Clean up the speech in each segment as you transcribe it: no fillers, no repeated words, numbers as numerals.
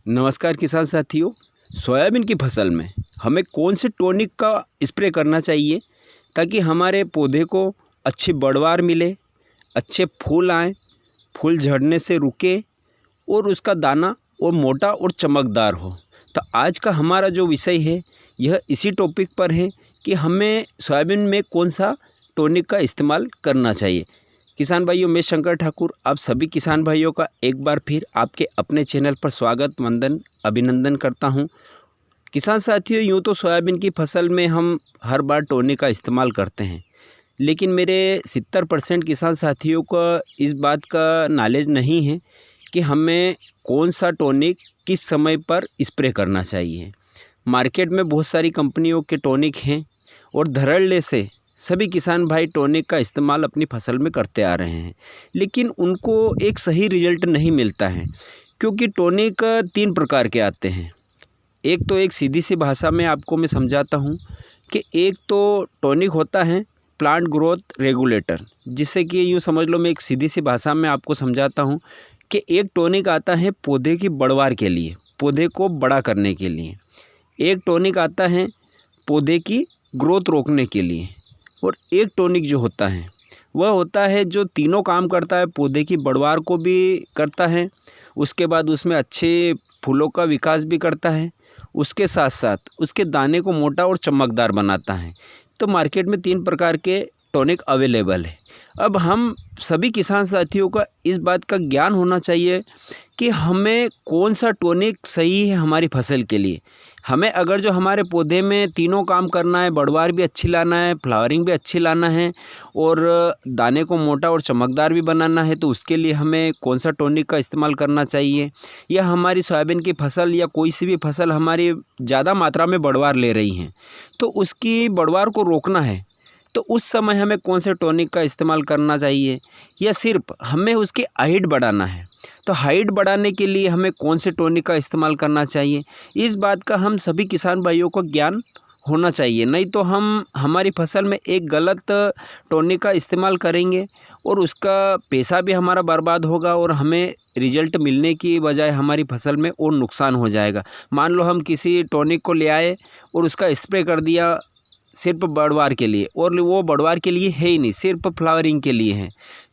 नमस्कार किसान साथियों। सोयाबीन की फसल में हमें कौन से टॉनिक का स्प्रे करना चाहिए ताकि हमारे पौधे को अच्छी बढ़वार मिले, अच्छे फूल आएँ, फूल झड़ने से रुके और उसका दाना और मोटा और चमकदार हो। तो आज का हमारा जो विषय है यह इसी टॉपिक पर है कि हमें सोयाबीन में कौन सा टॉनिक का इस्तेमाल करना चाहिए। किसान भाइयों, मैं शंकर ठाकुर आप सभी किसान भाइयों का एक बार फिर आपके अपने चैनल पर स्वागत, वंदन, अभिनंदन करता हूं। किसान साथियों, यूँ तो सोयाबीन की फसल में हम हर बार टॉनिक का इस्तेमाल करते हैं, लेकिन मेरे 70% किसान साथियों को इस बात का नॉलेज नहीं है कि हमें कौन सा टॉनिक किस समय पर स्प्रे करना चाहिए। मार्केट में बहुत सारी कंपनियों के टॉनिक हैं और धड़ल्ले से सभी किसान भाई टॉनिक का इस्तेमाल अपनी फसल में करते आ रहे हैं, लेकिन उनको एक सही रिजल्ट नहीं मिलता है क्योंकि टॉनिक 3 प्रकार के आते हैं। एक सीधी सी भाषा में आपको मैं समझाता हूँ कि एक तो टॉनिक होता है प्लांट ग्रोथ रेगुलेटर, जिससे कि यूँ समझ लो, मैं एक सीधी सी भाषा में आपको समझाता हूँ कि एक टॉनिक आता है पौधे की बढ़वार के लिए, पौधे को बड़ा करने के लिए। एक टॉनिक आता है पौधे की ग्रोथ रोकने के लिए, और एक टॉनिक जो होता है वह होता है जो तीनों काम करता है, पौधे की बढ़वार को भी करता है, उसके बाद उसमें अच्छे फूलों का विकास भी करता है, उसके साथ साथ उसके दाने को मोटा और चमकदार बनाता है। तो मार्केट में 3 प्रकार के टॉनिक अवेलेबल है। अब हम सभी किसान साथियों का इस बात का ज्ञान होना चाहिए कि हमें कौन सा टॉनिक सही है हमारी फसल के लिए। हमें अगर जो हमारे पौधे में तीनों काम करना है, बढ़वार भी अच्छी लाना है, फ्लावरिंग भी अच्छी लाना है और दाने को मोटा और चमकदार भी बनाना है, तो उसके लिए हमें कौन सा टॉनिक का इस्तेमाल करना चाहिए। या हमारी सोयाबीन की फसल या कोई सी भी फसल हमारी ज़्यादा मात्रा में बढ़वार ले रही है, तो उसकी बढ़वार को रोकना है, तो उस समय हमें कौन से टॉनिक का इस्तेमाल करना चाहिए। या सिर्फ हमें उसकी हाइट बढ़ाना है, तो हाइट बढ़ाने के लिए हमें कौन से टॉनिक का इस्तेमाल करना चाहिए। इस बात का हम सभी किसान भाइयों को ज्ञान होना चाहिए, नहीं तो हम हमारी फसल में एक गलत टॉनिक का इस्तेमाल करेंगे और उसका पैसा भी हमारा बर्बाद होगा और हमें रिजल्ट मिलने की बजाय हमारी फसल में और नुकसान हो जाएगा। मान लो हम किसी टॉनिक को ले आए और उसका स्प्रे कर दिया सिर्फ बढ़वार के लिए, और वो बढ़वार के लिए है ही नहीं, सिर्फ फ्लावरिंग के लिए है,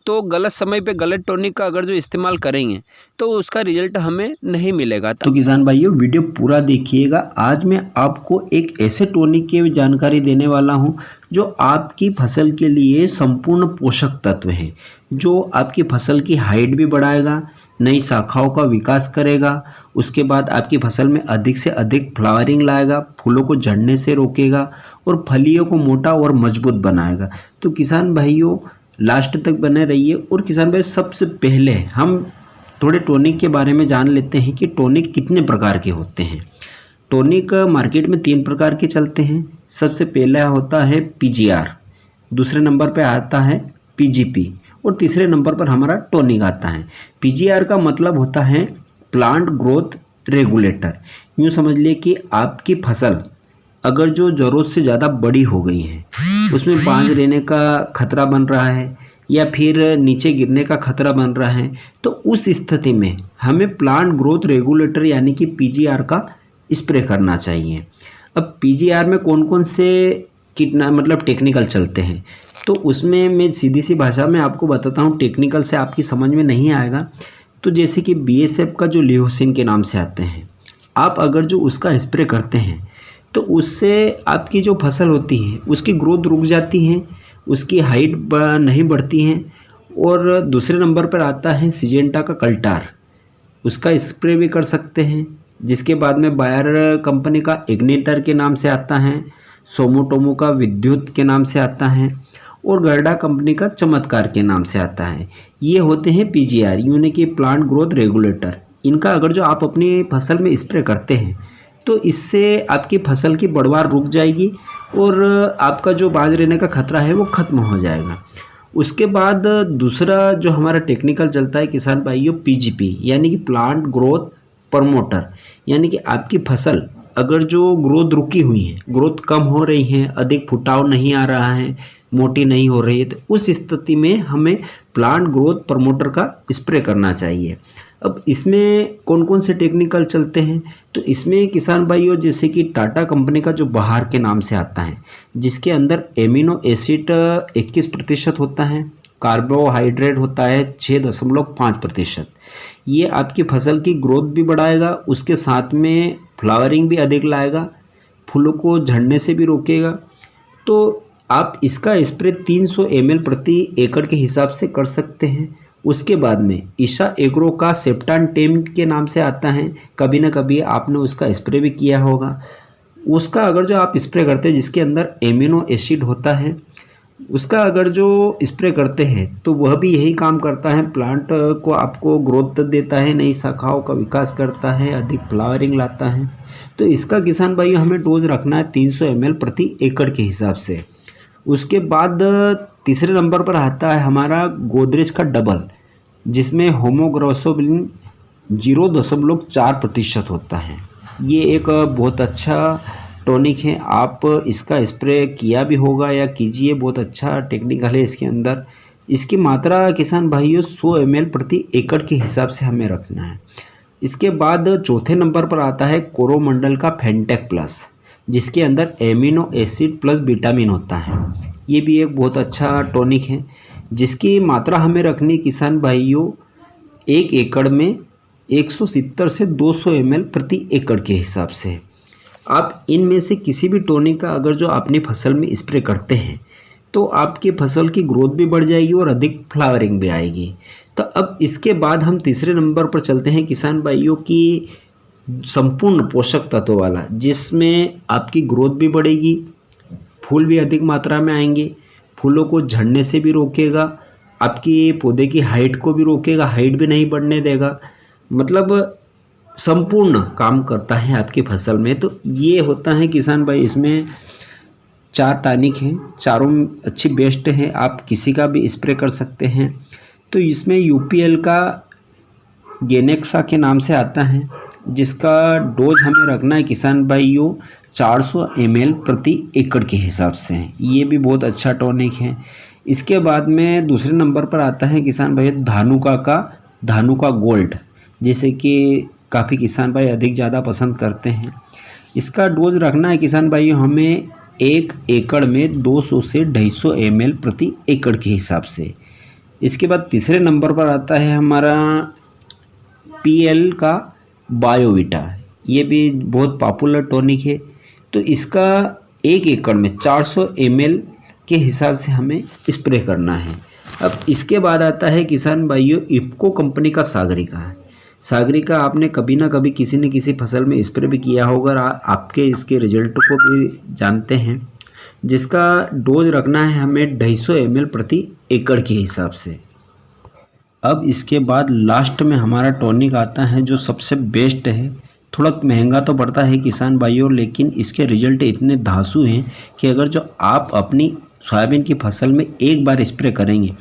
तो गलत समय पे गलत टॉनिक का अगर जो इस्तेमाल करेंगे तो उसका रिजल्ट हमें नहीं मिलेगा। तो किसान भाइयों, वीडियो पूरा देखिएगा। आज मैं आपको एक ऐसे टॉनिक की जानकारी देने वाला हूं जो आपकी फसल के लिए संपूर्ण पोषक तत्व है, जो आपकी फसल की हाइट भी बढ़ाएगा, नई शाखाओं का विकास करेगा, उसके बाद आपकी फसल में अधिक से अधिक फ्लावरिंग लाएगा, फूलों को झड़ने से रोकेगा और फलियों को मोटा और मजबूत बनाएगा। तो किसान भाइयों, लास्ट तक बने रहिए। और किसान भाई, सबसे पहले हम थोड़े टॉनिक के बारे में जान लेते हैं कि टॉनिक कितने प्रकार के होते हैं। टॉनिक मार्केट में 3 प्रकार के चलते हैं। सबसे पहला होता है पीजीआर, दूसरे नंबर पे आता है पीजीपी और तीसरे नंबर पर हमारा टॉनिक आता है। पीजीआर का मतलब होता है प्लांट ग्रोथ रेगुलेटर। यूँ समझ लिए कि आपकी फसल अगर जो ज़रूरत से ज़्यादा बड़ी हो गई है, उसमें बांझ रहने का खतरा बन रहा है या फिर नीचे गिरने का खतरा बन रहा है, तो उस स्थिति में हमें प्लांट ग्रोथ रेगुलेटर यानी कि पीजीआर का स्प्रे करना चाहिए। अब पीजीआर में कौन कौन से मतलब टेक्निकल चलते हैं, तो उसमें मैं सीधी सी भाषा में आपको बताता हूँ, टेक्निकल से आपकी समझ में नहीं आएगा। तो जैसे कि बीएसएफ का जो लियोसिन के नाम से आते हैं, आप अगर जो उसका स्प्रे करते हैं तो उससे आपकी जो फसल होती है उसकी ग्रोथ रुक जाती है, उसकी हाइट नहीं बढ़ती है। और दूसरे नंबर पर आता है सिजेंटा का कल्टार, उसका स्प्रे भी कर सकते हैं। जिसके बाद में बायर कंपनी का इग्निटर के नाम से आता है, सोमोटोमो का विद्युत के नाम से आता है और गर्डा कंपनी का चमत्कार के नाम से आता है। ये होते हैं पीजीआर यानी कि प्लांट ग्रोथ रेगुलेटर। इनका अगर जो आप अपनी फसल में स्प्रे करते हैं तो इससे आपकी फसल की बढ़वार रुक जाएगी और आपका जो बांझ रहने का खतरा है वो खत्म हो जाएगा। उसके बाद दूसरा जो हमारा टेक्निकल चलता है किसान भाइयों, पीजीपी यानी कि प्लांट ग्रोथ प्रमोटर। यानी कि आपकी फसल अगर जो ग्रोथ रुकी हुई है, ग्रोथ कम हो रही है, अधिक फुटाव नहीं आ रहा है, मोटी नहीं हो रही है, तो उस स्थिति में हमें प्लांट ग्रोथ प्रमोटर का स्प्रे करना चाहिए। अब इसमें कौन कौन से टेक्निकल चलते हैं, तो इसमें किसान भाइयों जैसे कि टाटा कंपनी का जो बहार के नाम से आता है, जिसके अंदर एमिनो एसिड 21% होता है, कार्बोहाइड्रेट होता है 6.5%। ये आपकी फसल की ग्रोथ भी बढ़ाएगा, उसके साथ में फ्लावरिंग भी अधिक लाएगा, फूलों को झड़ने से भी रोकेगा। तो आप इसका स्प्रे 300 ml प्रति एकड़ के हिसाब से कर सकते हैं। उसके बाद में ईशा एग्रो का सेप्टान 10 के नाम से आता है, कभी ना कभी आपने उसका स्प्रे भी किया होगा। उसका अगर जो आप स्प्रे करते हैं जिसके अंदर एमिनो एसिड होता है, उसका अगर जो स्प्रे करते हैं तो वह भी यही काम करता है, प्लांट को आपको ग्रोथ देता है, नई शाखाओं का विकास करता है, अधिक फ्लावरिंग लाता है। तो इसका किसान भाई हमें डोज रखना है 300 ml प्रति एकड़ के हिसाब से। उसके बाद तीसरे नंबर पर आता है हमारा गोदरेज का डबल, जिसमें होमोग्लोबिन 0.4% होता है। ये एक बहुत अच्छा टॉनिक है, आप इसका स्प्रे किया भी होगा या कीजिए, बहुत अच्छा टेक्निकल है इसके अंदर। इसकी मात्रा किसान भाइयों 100 ml प्रति एकड़ के हिसाब से हमें रखना है। इसके बाद चौथे नंबर पर आता है कोरोमंडल का फेंटेक प्लस, जिसके अंदर एमिनो एसिड प्लस विटामिन होता है। ये भी एक बहुत अच्छा टॉनिक है, जिसकी मात्रा हमें रखनी किसान भाइयों 1 एकड़ में 170 से 200 ml प्रति एकड़ के हिसाब से। आप इनमें से किसी भी टॉनिक का अगर जो अपनी फसल में स्प्रे करते हैं तो आपकी फसल की ग्रोथ भी बढ़ जाएगी और अधिक फ्लावरिंग भी आएगी। तो अब इसके बाद हम तीसरे नंबर पर चलते हैं किसान भाइयों की संपूर्ण पोषक तत्व वाला, जिसमें आपकी ग्रोथ भी बढ़ेगी, फूल भी अधिक मात्रा में आएंगे, फूलों को झड़ने से भी रोकेगा, आपकी पौधे की हाइट को भी रोकेगा, हाइट भी नहीं बढ़ने देगा, मतलब संपूर्ण काम करता है आपकी फसल में। तो ये होता है किसान भाई, इसमें 4 टॉनिक हैं, चारों अच्छी बेस्ट हैं, आप किसी का भी स्प्रे कर सकते हैं। तो इसमें यूपीएल का गेनेक्सा के नाम से आता है, जिसका डोज हमें रखना है किसान भाइयों 400 ml प्रति एकड़ के हिसाब से। ये भी बहुत अच्छा टॉनिक है। इसके बाद में दूसरे नंबर पर आता है किसान भाई धानुका गोल्ड, जिसे कि काफ़ी किसान भाई अधिक ज़्यादा पसंद करते हैं। इसका डोज रखना है किसान भाई हमें 1 एकड़ में 200 से 250 ml प्रति एकड़ के हिसाब से। इसके बाद तीसरे नंबर पर आता है हमारा PL का बायोविटा, ये भी बहुत पॉपुलर टॉनिक है। तो इसका 1 एकड़ में 400 ml के हिसाब से हमें स्प्रे करना है। अब इसके बाद आता है किसान भाइयों इफ्को कंपनी का सागरिका आपने कभी ना कभी किसी न किसी फसल में स्प्रे भी किया होगा और आपके इसके रिजल्ट को भी जानते हैं, जिसका डोज रखना है हमें 250 ml प्रति एकड़ के हिसाब से। अब इसके बाद लास्ट में हमारा टॉनिक आता है जो सबसे बेस्ट है, थोड़ा महंगा तो पड़ता है किसान भाइयों, लेकिन इसके रिजल्ट इतने धांसू हैं कि अगर जो आप अपनी सोयाबीन की फसल में एक बार स्प्रे करेंगे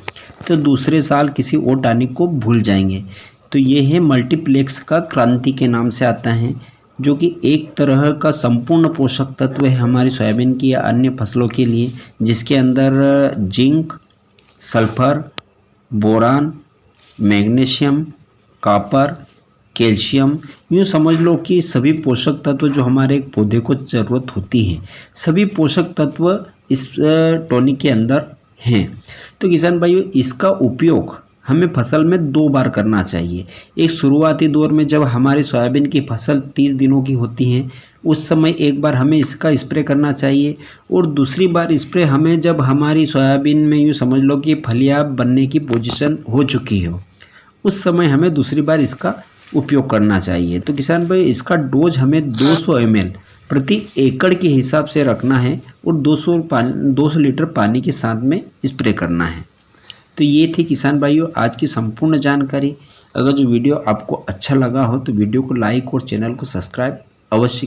तो दूसरे साल किसी और टॉनिक को भूल जाएंगे। तो ये है मल्टीप्लेक्स का क्रांति के नाम से आता है, जो कि एक तरह का संपूर्ण पोषक तत्व है हमारी सोयाबीन की या अन्य फसलों के लिए, जिसके अंदर zinc, sulphur, boron, magnesium, copper, calcium, यूँ समझ लो कि सभी पोषक तत्व जो हमारे एक पौधे को ज़रूरत होती है, सभी पोषक तत्व इस टॉनिक के अंदर हैं। तो किसान भाइयों इसका उपयोग हमें फसल में 2 बार करना चाहिए। एक शुरुआती दौर में जब हमारी सोयाबीन की फसल 30 दिनों की होती है, उस समय एक बार हमें इसका स्प्रे करना चाहिए, और दूसरी बार स्प्रे हमें जब हमारी सोयाबीन में यूँ समझ लो कि फलियां बनने की पोजीशन हो चुकी हो, उस समय हमें दूसरी बार इसका उपयोग करना चाहिए। तो किसान भाई इसका डोज हमें 200 ml प्रति एकड़ के हिसाब से रखना है और 200 लीटर पानी के साथ में स्प्रे करना है। तो ये थी किसान भाइयों आज की संपूर्ण जानकारी। अगर जो वीडियो आपको अच्छा लगा हो तो वीडियो को लाइक और चैनल को सब्सक्राइब अवश्य